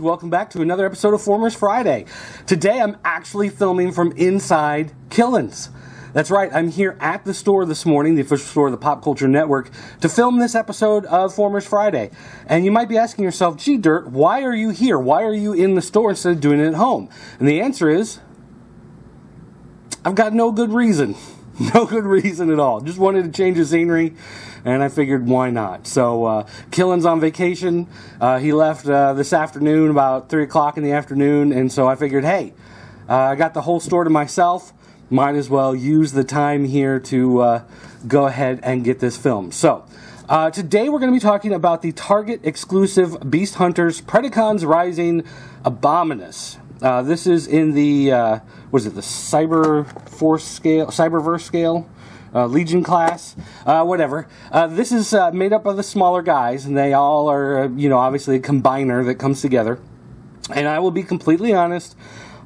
welcome back to another episode of Formers Friday. Today I'm actually filming from inside Killins. That's right, I'm here at the store this morning, the official store of the Pop Culture Network, to film this episode of Formers Friday. And you might be asking yourself, gee Dirt, why are you here? Why are you in the store instead of doing it at home? And the answer is, I've got no good reason. No good reason at all. Just wanted to change the scenery, and I figured why not. So, Killen's on vacation. He left this afternoon, about 3 o'clock in the afternoon, and so I figured, hey, I got the whole store to myself. Might as well use the time here to go ahead and get this filmed. So, today we're going to be talking about the Target exclusive Beast Hunters Predacons Rising Abominus. This is in the, what is it, the Cyberverse scale? Legion class, whatever. This is made up of the smaller guys, and they all are, obviously a combiner that comes together. And I will be completely honest,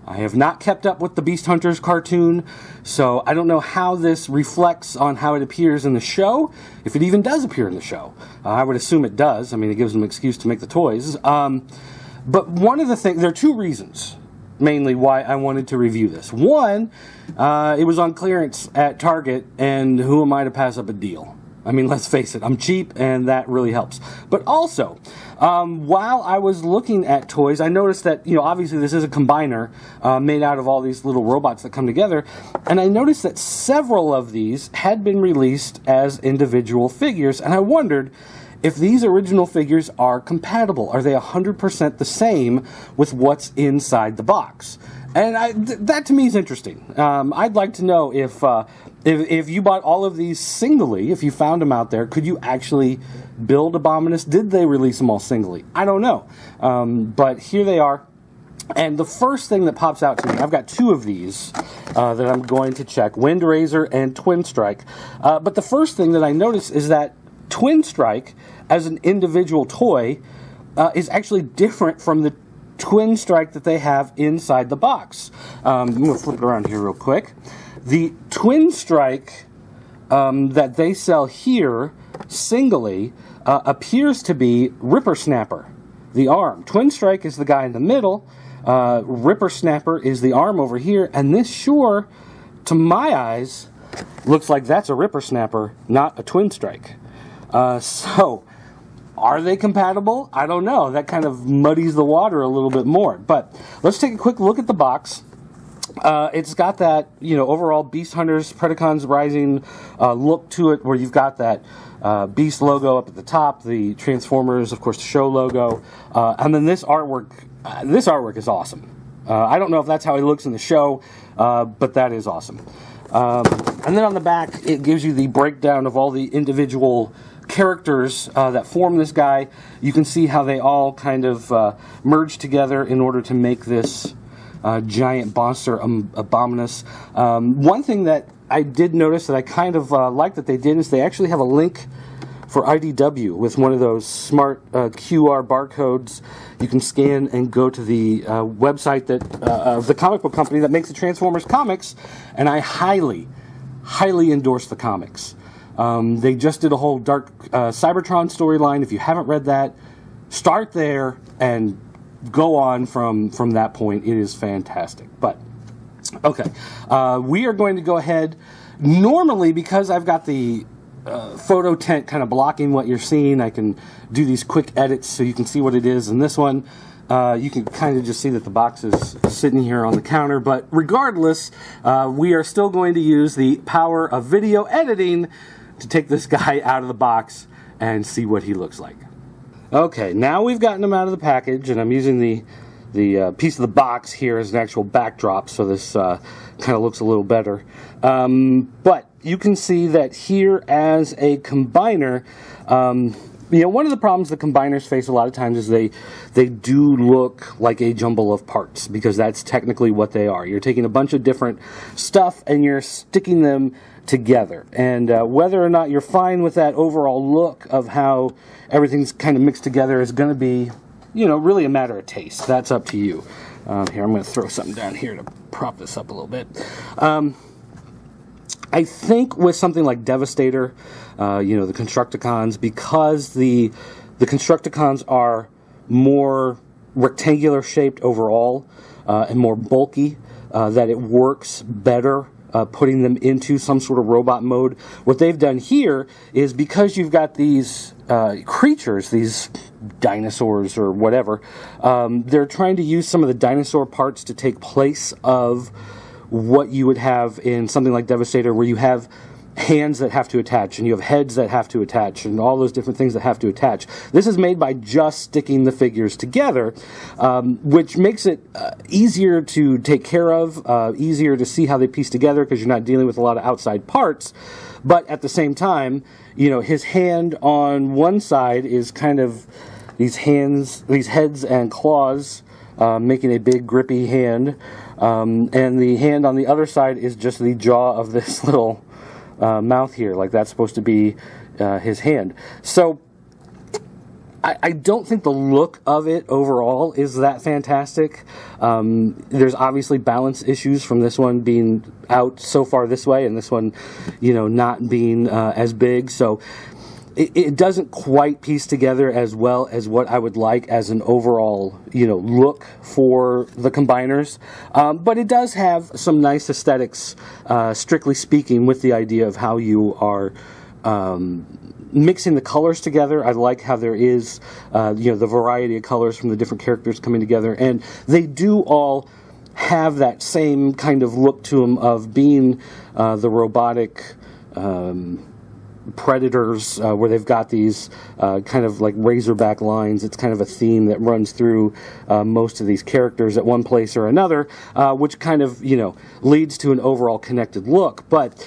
I have not kept up with the Beast Hunters cartoon, so I don't know how this reflects on how it appears in the show, if it even does appear in the show. I would assume it does. I mean, it gives them an excuse to make the toys. But one of the things, there are two reasons mainly why I wanted to review this. One, it was on clearance at Target, and who am I to pass up a deal? I mean, let's face it, I'm cheap, and that really helps. But also, while I was looking at toys, I noticed that, obviously this is a combiner made out of all these little robots that come together, and I noticed that several of these had been released as individual figures, and I wondered if these original figures are compatible. Are they 100% the same with what's inside the box? And that to me is interesting. I'd like to know if you bought all of these singly, if you found them out there, could you actually build Abominus? Did they release them all singly? I don't know. But here they are. And the first thing that pops out to me, I've got two of these that I'm going to check, Windrazor and Twin Strike. But the first thing that I notice is that Twin Strike, as an individual toy, is actually different from the Twin Strike that they have inside the box. I'm going to flip it around here real quick. The Twin Strike that they sell here singly appears to be Ripper Snapper, the arm. Twin Strike is the guy in the middle. Ripper Snapper is the arm over here. And this sure, to my eyes, looks like that's a Ripper Snapper, not a Twin Strike. So, are they compatible? I don't know. That kind of muddies the water a little bit more. But let's take a quick look at the box. It's got that, overall Beast Hunters Predacons Rising look to it, where you've got that Beast logo up at the top, the Transformers, of course, the show logo, and then this artwork. This artwork is awesome. I don't know if that's how he looks in the show, but that is awesome. And then on the back, it gives you the breakdown of all the individual characters that form this guy. You can see how they all kind of merge together in order to make this giant monster Abominus. One thing that I did notice that I kind of like that they did is they actually have a link for IDW with one of those smart QR barcodes. You can scan and go to the website that of the comic book company that makes the Transformers comics, and I highly endorse the comics. They just did a whole Dark Cybertron storyline. If you haven't read that, start there and go on from that point. It is fantastic. But, okay. We are going to go ahead. Normally, because I've got the photo tent kind of blocking what you're seeing, I can do these quick edits so you can see what it is. And this one, you can kind of just see that the box is sitting here on the counter. But regardless, we are still going to use the power of video editing to take this guy out of the box and see what he looks like. Okay, now we've gotten him out of the package, and I'm using the piece of the box here as an actual backdrop, so this kind of looks a little better. But you can see that here as a combiner, one of the problems the combiners face a lot of times is they do look like a jumble of parts, because that's technically what they are. You're taking a bunch of different stuff and you're sticking them together. And whether or not you're fine with that overall look of how everything's kind of mixed together is going to be, really a matter of taste. That's up to you. Here, I'm going to throw something down here to prop this up a little bit. I think with something like Devastator, the Constructicons, because the Constructicons are more rectangular shaped overall and more bulky, that it works better putting them into some sort of robot mode. What they've done here is, because you've got these creatures, these dinosaurs or whatever, they're trying to use some of the dinosaur parts to take place of what you would have in something like Devastator, where you have hands that have to attach, and you have heads that have to attach, and all those different things that have to attach. This is made by just sticking the figures together, which makes it easier to take care of, easier to see how they piece together, because you're not dealing with a lot of outside parts. But at the same time, you know, his hand on one side is kind of these heads and claws, making a big grippy hand, and the hand on the other side is just the jaw of this little mouth here, like that's supposed to be his hand. So I don't think the look of it overall is that fantastic. There's obviously balance issues from this one being out so far this way, and this one, you know, not being as big. So it doesn't quite piece together as well as what I would like as an overall, you know, look for the combiners. But it does have some nice aesthetics, strictly speaking, with the idea of how you are mixing the colors together. I like how there is, you know, the variety of colors from the different characters coming together, and they do all have that same kind of look to them of being the robotic predators, where they've got these kind of like razorback lines. It's kind of a theme that runs through most of these characters at one place or another, which kind of, you know, leads to an overall connected look. But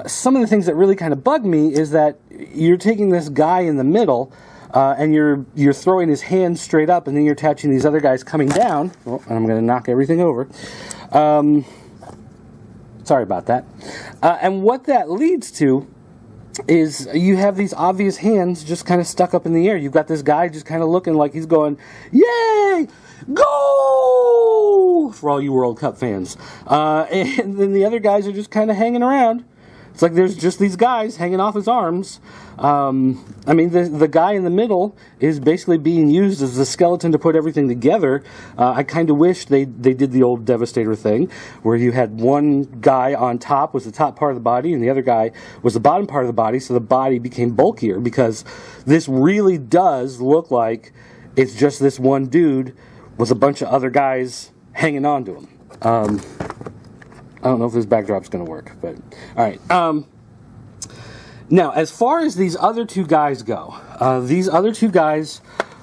some of the things that really kind of bug me is that you're taking this guy in the middle, and you're throwing his hand straight up, and then you're attaching these other guys coming down. Oh, and I'm going to knock everything over. Sorry about that. And what that leads to is you have these obvious hands just kind of stuck up in the air. You've got this guy just kind of looking like he's going, "Yay! Go!" for all you World Cup fans. And then the other guys are just kind of hanging around. It's like there's just these guys hanging off his arms. I mean, the guy in the middle is basically being used as the skeleton to put everything together. I kind of wish they did the old Devastator thing, where you had one guy on top was the top part of the body, and the other guy was the bottom part of the body, so the body became bulkier, because this really does look like it's just this one dude with a bunch of other guys hanging on to him. I don't know if this backdrop's going to work, but all right. Now, as far as these other two guys go,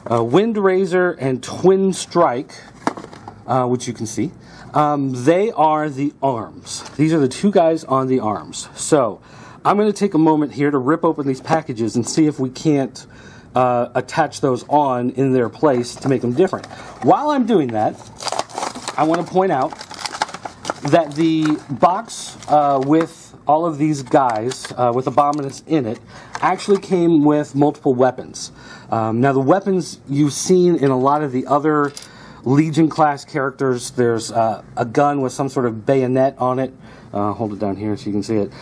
Wind Razor and Twin Strike, which you can see, they are the arms. These are the two guys on the arms. So I'm going to take a moment here to rip open these packages and see if we can't attach those on in their place to make them different. While I'm doing that, I want to point out that the box with all of these guys, with Abominus in it, actually came with multiple weapons. Now, the weapons you've seen in a lot of the other Legion class characters. There's a gun with some sort of bayonet on it. Hold it down here so you can see it.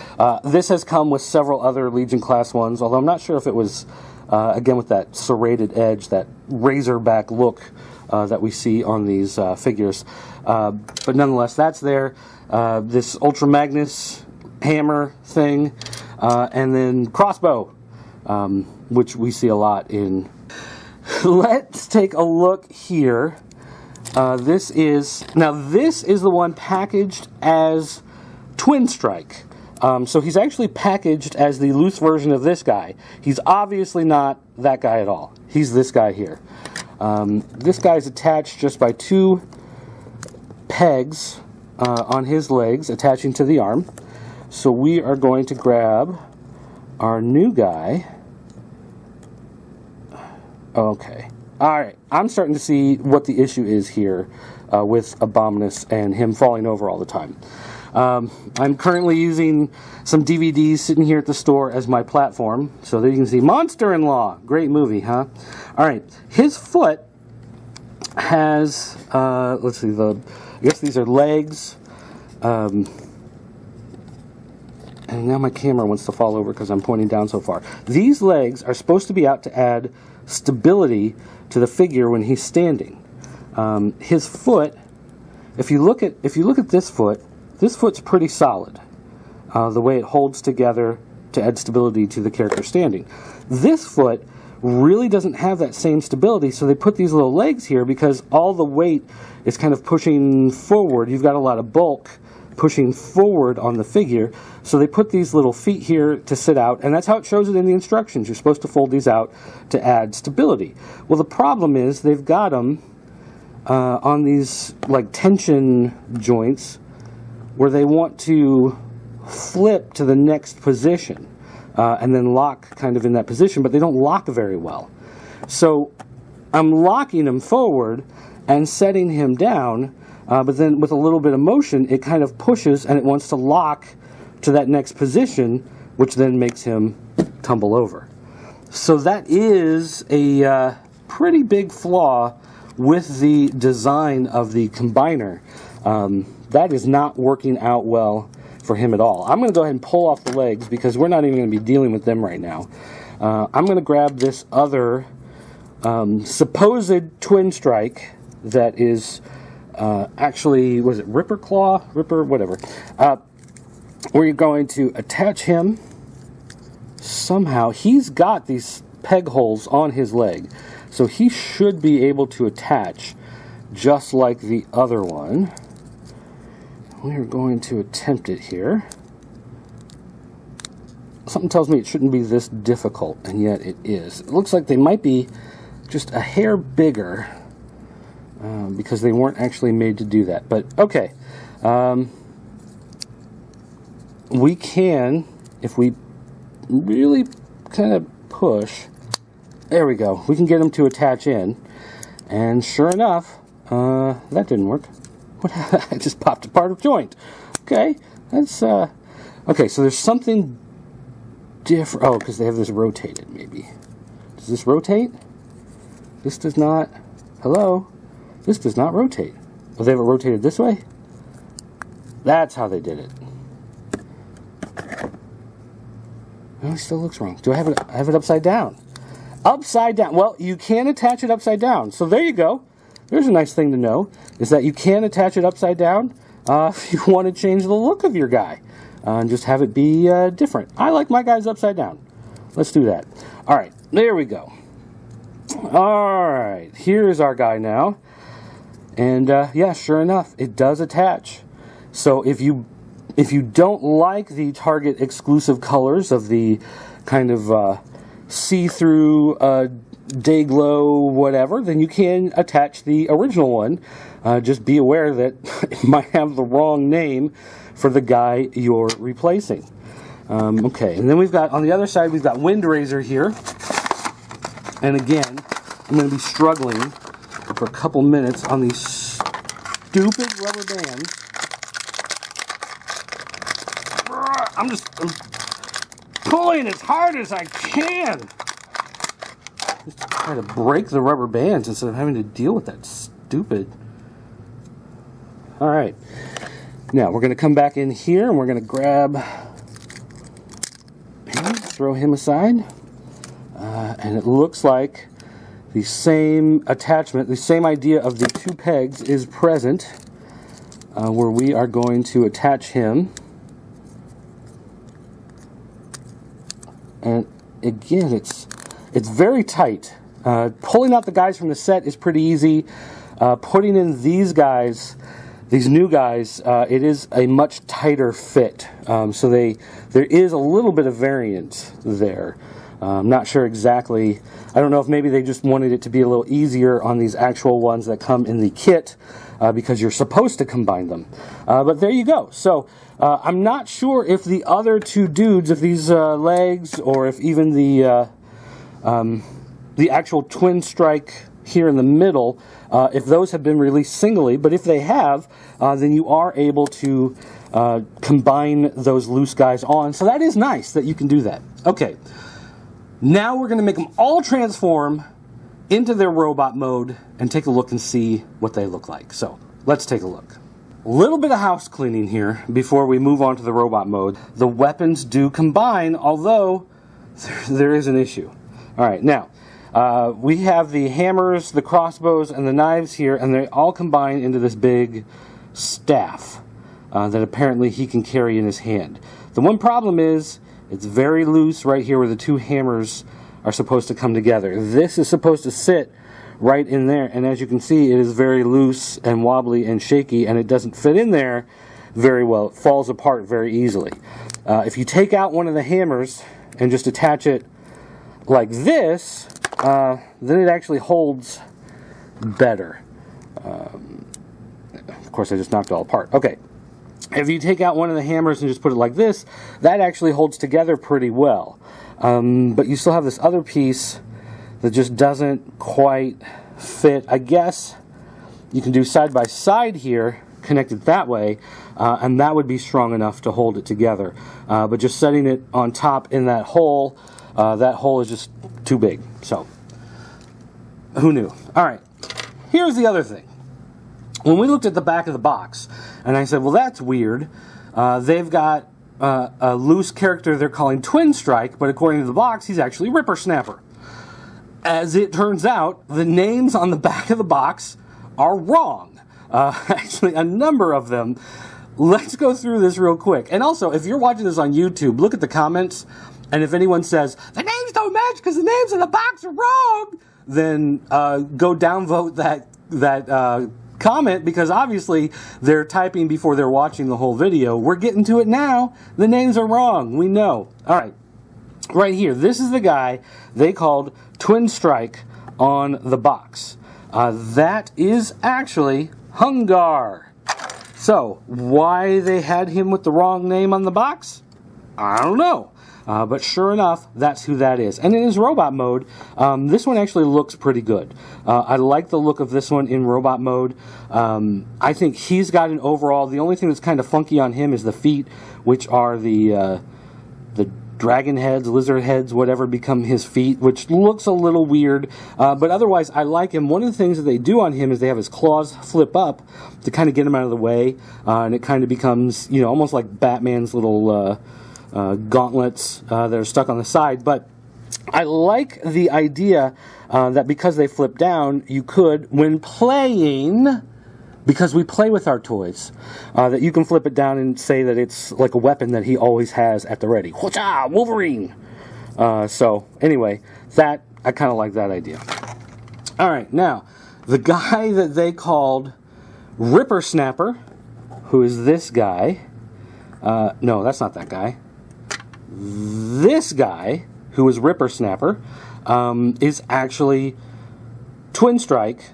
This has come with several other Legion class ones, although I'm not sure if it was, again, with that serrated edge, that razorback look that we see on these figures. But nonetheless, that's there. This Ultra Magnus hammer thing, and then crossbow, which we see a lot in. Let's take a look here. This is the one packaged as Twin Strike. So he's actually packaged as the loose version of this guy. He's obviously not that guy at all. He's this guy here. This guy's attached just by two pegs on his legs, attaching to the arm. So we are going to grab our new guy. Okay. Alright, I'm starting to see what the issue is here with Abominus and him falling over all the time. I'm currently using some DVDs sitting here at the store as my platform, so that you can see Monster-in-Law. Great movie, huh? Alright, his foot has, let's see, I guess these are legs, and now my camera wants to fall over because I'm pointing down so far. These legs are supposed to be out to add stability to the figure when he's standing. His foot, if you look at this foot's pretty solid. The way it holds together to add stability to the character standing. This foot really doesn't have that same stability, so they put these little legs here because all the weight is kind of pushing forward. You've got a lot of bulk pushing forward on the figure, so they put these little feet here to sit out, and that's how it shows it in the instructions. You're supposed to fold these out to add stability. Well, the problem is they've got them on these like tension joints where they want to flip to the next position and then lock kind of in that position, but they don't lock very well. So I'm locking him forward and setting him down, but then with a little bit of motion, it kind of pushes and it wants to lock to that next position, which then makes him tumble over. So that is a pretty big flaw with the design of the combiner. That is not working out well for him at all. I'm going to go ahead and pull off the legs because we're not even going to be dealing with them right now. I'm going to grab this other supposed twin strike that is actually, was it Ripper Claw? Ripper, whatever. We're going to attach him somehow. He's got these peg holes on his leg, so he should be able to attach just like the other one. We're going to attempt it here. Something tells me it shouldn't be this difficult, and yet it is. It looks like they might be just a hair bigger because they weren't actually made to do that. But okay, we can, if we really kind of push, there we go. We can get them to attach in, and sure enough, that didn't work. I just popped apart a joint. Okay, that's okay. So there's something different. Oh, because they have this rotated. Maybe does this rotate? This does not. Hello, this does not rotate. Oh, they have it rotated this way. That's how they did it. Oh, it still looks wrong. Do I have it? I have it upside down. Upside down. Well, you can attach it upside down. So there you go. There's a nice thing to know, is that you can attach it upside down if you want to change the look of your guy and just have it be different. I like my guys upside down. Let's do that. All right, there we go. All right, here's our guy now. And yeah, sure enough, it does attach. So if you don't like the Target exclusive colors of the kind of see-through day glow whatever, then you can attach the original one. Just be aware that it might have the wrong name for the guy you're replacing. Okay, and then we've got, on the other side, we've got Windraiser here. And again, I'm going to be struggling for a couple minutes on these stupid rubber bands. I'm pulling as hard as I can. Just to try to break the rubber bands instead of having to deal with that stupid. Alright. Now we're going to come back in here and we're going to grab him, throw him aside. And it looks like the same attachment, the same idea of the two pegs is present, where we are going to attach him. And again, it's very tight. Pulling out the guys from the set is pretty easy. Putting in these guys, these new guys, it is a much tighter fit. So there is a little bit of variance there. I'm not sure exactly. I don't know if maybe they just wanted it to be a little easier on these actual ones that come in the kit because you're supposed to combine them. But there you go. So I'm not sure if the other two dudes, if these legs, or if even the actual twin strike here in the middle, if those have been released singly. But if they have, then you are able to combine those loose guys on. So that is nice that you can do that. Okay. Now we're going to make them all transform into their robot mode and take a look and see what they look like. So let's take a look. A little bit of house cleaning here before we move on to the robot mode. The weapons do combine, although there is an issue. All right, now We have the hammers, the crossbows, and the knives here, and they all combine into this big staff that apparently he can carry in his hand. The one problem is it's very loose right here where the two hammers are supposed to come together. This is supposed to sit right in there, and as you can see, it is very loose and wobbly and shaky, and it doesn't fit in there very well. It falls apart very easily. If you take out one of the hammers and just attach it like this, then it actually holds better. Of course, I just knocked it all apart. Okay. If you take out one of the hammers and just put it like this, that actually holds together pretty well. But you still have this other piece that just doesn't quite fit. I guess you can do side by side here, connected that way, and that would be strong enough to hold it together. But just setting it on top in that hole is just too big. So, who knew? All right, here's the other thing. When we looked at the back of the box, and I said, well, that's weird. They've got a loose character they're calling Twin Strike, but according to the box, he's actually Ripper Snapper. As it turns out, the names on the back of the box are wrong. Actually, a number of them. Let's go through this real quick. And also, if you're watching this on YouTube, look at the comments, and if anyone says, the names don't match because the names in the box are wrong, then go downvote that comment, because obviously they're typing before they're watching the whole video. We're getting to it now. The names are wrong. We know. All right. Right here, this is the guy they called Twin Strike on the box. That is actually Hungar. So, why they had him with the wrong name on the box? I don't know. But sure enough, that's who that is. And in his robot mode, this one actually looks pretty good. I like the look of this one in robot mode. I think he's got an overall, the only thing that's kind of funky on him is the feet, which are the dragon heads, lizard heads, whatever, become his feet, which looks a little weird. But otherwise, I like him. One of the things that they do on him is they have his claws flip up to kind of get him out of the way. And it kind of becomes, almost like Batman's little gauntlets that are stuck on the side. But I like the idea that because they flip down, you could, when playing, because we play with our toys, that you can flip it down and say that it's like a weapon that he always has at the ready. Whatcha, Wolverine! So, anyway, that I kind of like that idea. Alright, now, the guy that they called Ripper Snapper, who is this guy, no, that's not that guy. This guy, who is Ripper Snapper, is actually Twin Strike.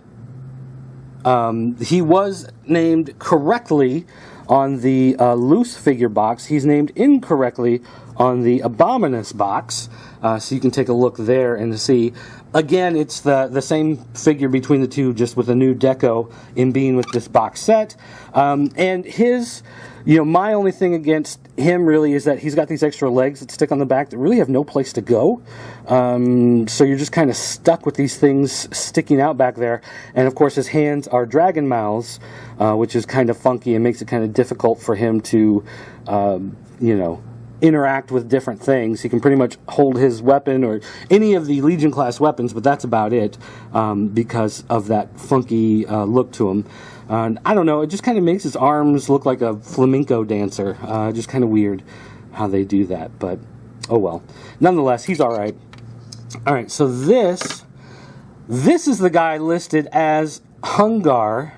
He was named correctly on the loose figure box. He's named incorrectly on the Abominus box. So you can take a look there and see. Again, it's the same figure between the two, just with a new deco in being with this box set. And his, my only thing against him really is that he's got these extra legs that stick on the back that really have no place to go. So you're just kind of stuck with these things sticking out back there. And of course his hands are dragon mouths, which is kind of funky and makes it kind of difficult for him to, interact with different things. He can pretty much hold his weapon or any of the Legion class weapons, but that's about it, because of that funky look to him. I don't know, it just kind of makes his arms look like a flamenco dancer. Just kind of weird how they do that, but oh well. Nonetheless, he's alright. Alright, so this is the guy listed as Hungar,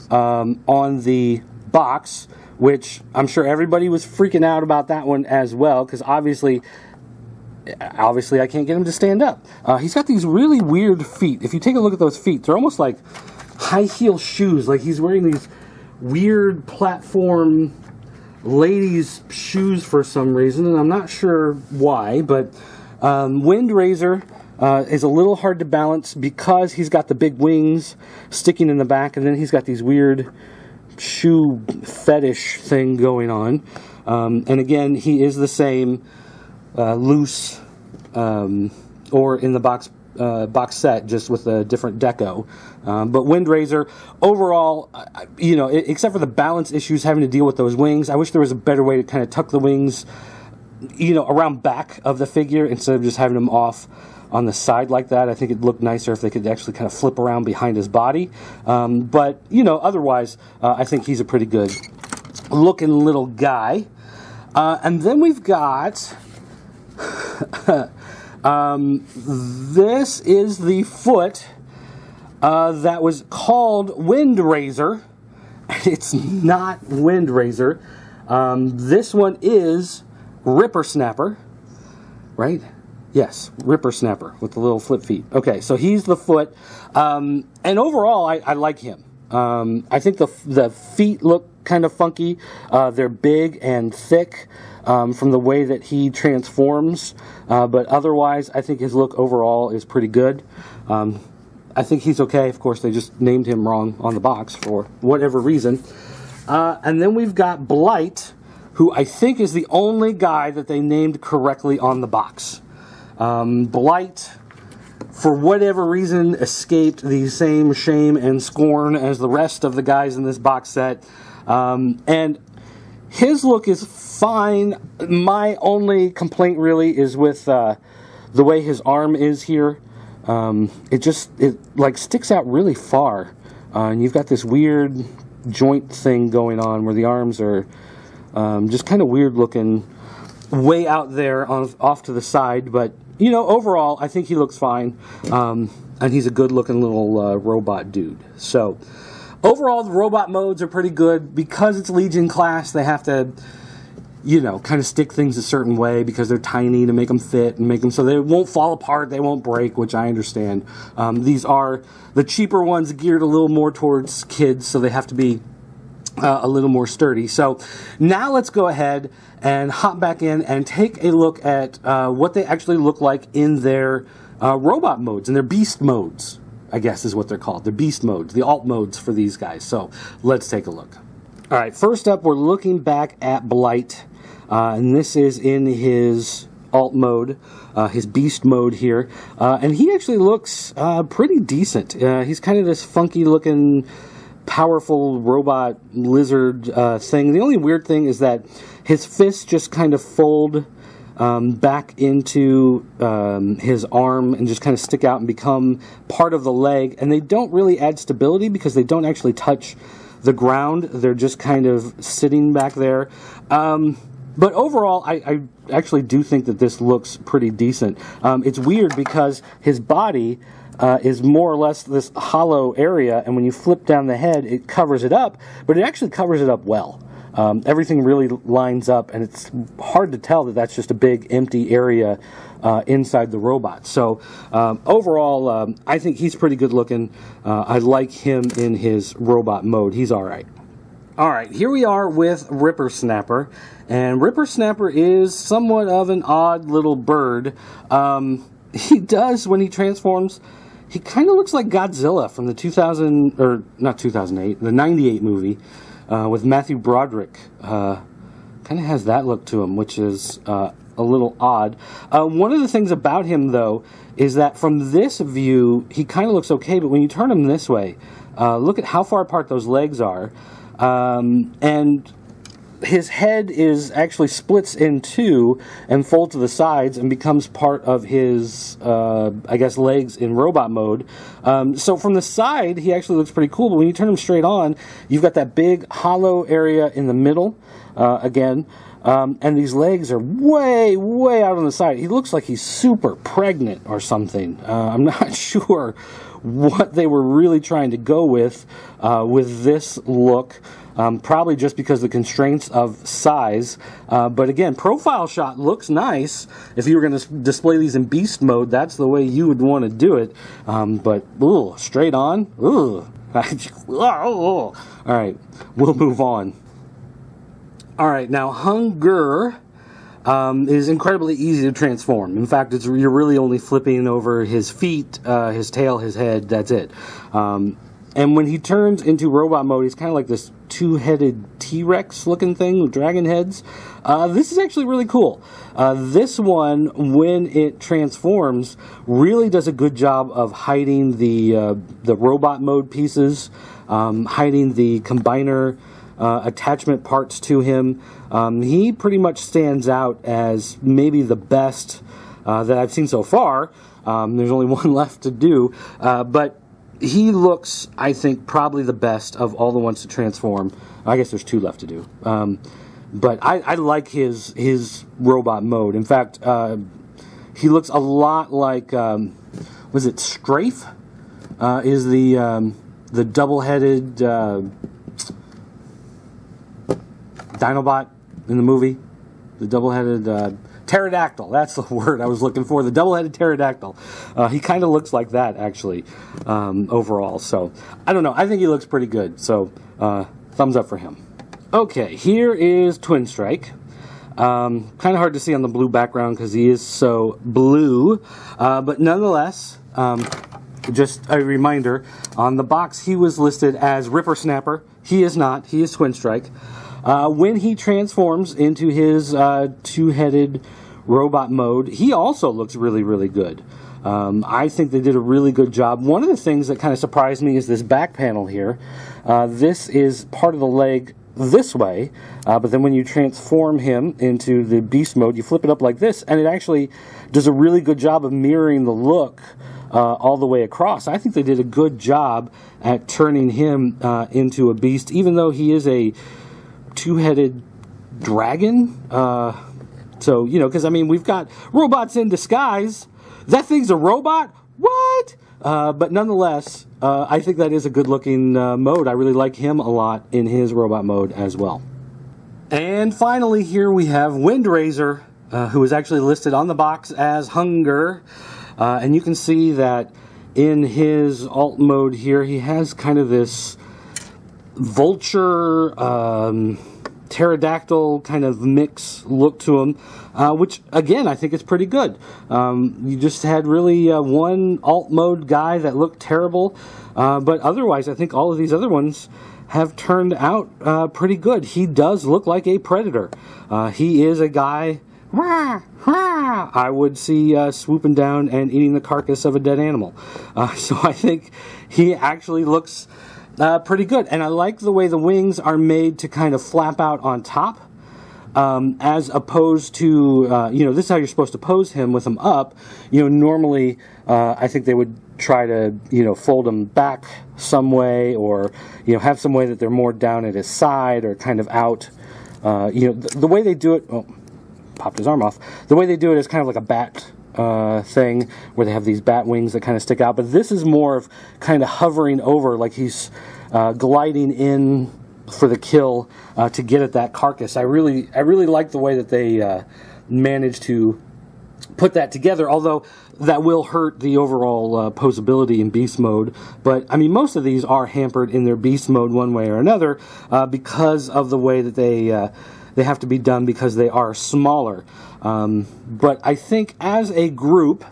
on the box, which I'm sure everybody was freaking out about that one as well, because obviously I can't get him to stand up. He's got these really weird feet. If you take a look at those feet, they're almost like high heel shoes. Like he's wearing these weird platform ladies' shoes for some reason, and I'm not sure why, but Wind Razor is a little hard to balance because he's got the big wings sticking in the back, and then he's got these weird shoe fetish thing going on. And again, he is the same loose or in the box set, just with a different deco. But Wind Razor, overall, except for the balance issues having to deal with those wings, I wish there was a better way to kind of tuck the wings around back of the figure instead of just having him off on the side like that. I think it'd look nicer if they could actually kind of flip around behind his body. But otherwise, I think he's a pretty good looking little guy. And then we've got this is the foot that was called Windraiser. It's not Windraiser. This one is Ripper Snapper, right? Yes, Ripper Snapper with the little flip feet. Okay, so he's the foot. And overall, I like him. I think the feet look kind of funky. They're big and thick from the way that he transforms. But otherwise, I think his look overall is pretty good. I think he's okay. Of course, they just named him wrong on the box for whatever reason. And then we've got Blight, who I think is the only guy that they named correctly on the box. Blight, for whatever reason, escaped the same shame and scorn as the rest of the guys in this box set. And his look is fine. My only complaint really is with the way his arm is here. It like sticks out really far. And you've got this weird joint thing going on where the arms are just kind of weird looking way out there off to the side. But, overall, I think he looks fine. And he's a good looking little robot dude. So, overall, the robot modes are pretty good. Because it's Legion class, they have to, kind of stick things a certain way because they're tiny to make them fit and make them so they won't fall apart, they won't break, which I understand. These are the cheaper ones geared a little more towards kids, so they have to be a little more sturdy. So now let's go ahead and hop back in and take a look at what they actually look like in their robot modes, in their beast modes, I guess is what they're called. The beast modes, the alt modes for these guys. So let's take a look. All right, first up, we're looking back at Blight. And this is in his alt mode, his beast mode here. And he actually looks pretty decent. He's kind of this funky looking, powerful robot lizard thing. The only weird thing is that his fists just kind of fold back into his arm and just kind of stick out and become part of the leg. And they don't really add stability because they don't actually touch the ground. They're just kind of sitting back there. But overall, I actually do think that this looks pretty decent. It's weird because his body is more or less this hollow area, and when you flip down the head, it covers it up, but it actually covers it up well. Everything really lines up, and it's hard to tell that that's just a big empty area inside the robot. So overall, I think he's pretty good looking. I like him in his robot mode. He's all right. All right, here we are with Ripper Snapper, and Ripper Snapper is somewhat of an odd little bird. He does, when he transforms, he kind of looks like Godzilla from the 98 movie with Matthew Broderick. Kind of has that look to him, which is a little odd. One of the things about him, though, is that from this view, he kind of looks okay, but when you turn him this way, look at how far apart those legs are. And his head is actually splits in two and folds to the sides and becomes part of his, legs in robot mode. So from the side, he actually looks pretty cool, but when you turn him straight on, you've got that big hollow area in the middle, again. And these legs are way, way out on the side. He looks like he's super pregnant or something. I'm not sure what they were really trying to go with this look. Probably just because of the constraints of size. But again, profile shot looks nice. If you were going to display these in beast mode, that's the way you would want to do it. But straight on? All right, we'll move on. All right, now Hunger is incredibly easy to transform. In fact, you're really only flipping over his feet, his tail, his head, that's it. And when he turns into robot mode, he's kind of like this two-headed T-Rex looking thing with dragon heads. This is actually really cool. This one, when it transforms, really does a good job of hiding the robot mode pieces, hiding the combiner attachment parts to him. He pretty much stands out as maybe the best that I've seen so far. There's only one left to do, but he looks, I think, probably the best of all the ones to transform. I guess there's 2 left to do. But I like his robot mode. In fact, he looks a lot like, was it Strafe? Is the double-headed Dinobot in the movie? The double-headed pterodactyl. That's the word I was looking for. The double-headed pterodactyl. He kind of looks like that, actually, overall. So, I don't know. I think he looks pretty good. So, thumbs up for him. Okay, here is Twin Strike. Kind of hard to see on the blue background because he is so blue. But nonetheless, just a reminder, on the box he was listed as Ripper Snapper. He is not. He is Twin Strike. When he transforms into his 2-headed robot mode, he also looks really, really good. I think they did a really good job. One of the things that kind of surprised me is this back panel here. This is part of the leg this way, but then when you transform him into the beast mode, you flip it up like this, and it actually does a really good job of mirroring the look all the way across. I think they did a good job at turning him into a beast, even though he is a 2-headed dragon. So, you know, because, I mean, we've got robots in disguise. That thing's a robot? What? But nonetheless, I think that is a good-looking mode. I really like him a lot in his robot mode as well. And finally, here we have Windraiser, who is actually listed on the box as Hunger. And you can see that in his alt mode here, he has kind of this vulture, pterodactyl kind of mix look to him, which, again, I think is pretty good. You just had really one alt mode guy that looked terrible, but otherwise I think all of these other ones have turned out pretty good. He does look like a predator. He is a guy I would see swooping down and eating the carcass of a dead animal. So I think he actually looks pretty good. And I like the way the wings are made to kind of flap out on top, as opposed to, you know, this is how you're supposed to pose him with him up. You know, normally I think they would try to, you know, fold him back some way, or, you know, have some way that they're more down at his side or kind of out. You know, the way they do it, oh, popped his arm off. The way they do it is kind of like a bat thing, where they have these bat wings that kind of stick out, but this is more of kind of hovering over, like he's gliding in for the kill to get at that carcass. I really like the way that they managed to put that together, although that will hurt the overall posability in beast mode. But I mean, most of these are hampered in their beast mode one way or another because of the way that they have to be done, because they are smaller. But I think as a group,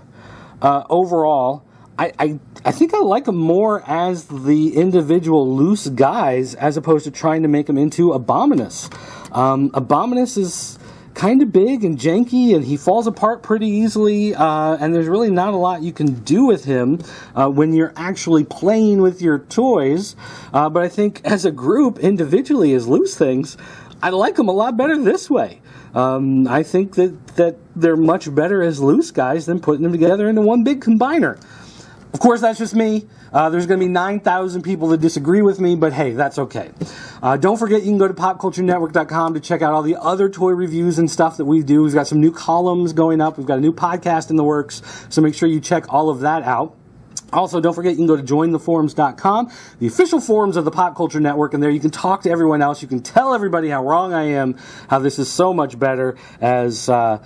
overall, I think I like them more as the individual loose guys, as opposed to trying to make them into Abominus. Abominus is kind of big and janky, and he falls apart pretty easily, and there's really not a lot you can do with him when you're actually playing with your toys. But I think as a group, individually as loose things, I like them a lot better this way. I think that they're much better as loose guys than putting them together into one big combiner. Of course, that's just me. There's going to be 9,000 people that disagree with me, but hey, that's okay. Don't forget, you can go to popculturenetwork.com to check out all the other toy reviews and stuff that we do. We've got some new columns going up. We've got a new podcast in the works, so make sure you check all of that out. Also, don't forget, you can go to jointheforums.com, the official forums of the Pop Culture Network, and there you can talk to everyone else. You can tell everybody how wrong I am, how this is so much better as a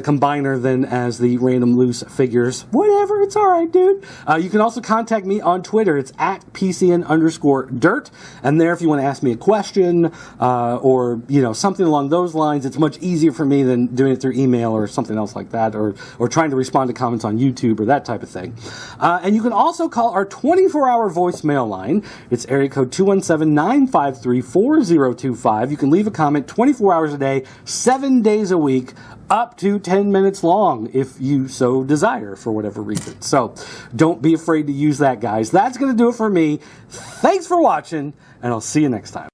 combiner than as the random loose figures. Whatever, it's alright, dude. You can also contact me on Twitter. It's at PCN_dirt. And there, if you want to ask me a question, or, you know, something along those lines, it's much easier for me than doing it through email or something else like that, or trying to respond to comments on YouTube or that type of thing. And you can also call our 24-hour voicemail line. It's area code 217-953-4025. You can leave a comment 24 hours a day, 7 days a week, up to 10 minutes long, if you so desire, for whatever reason. So, don't be afraid to use that, guys. That's going to do it for me. Thanks for watching, and I'll see you next time.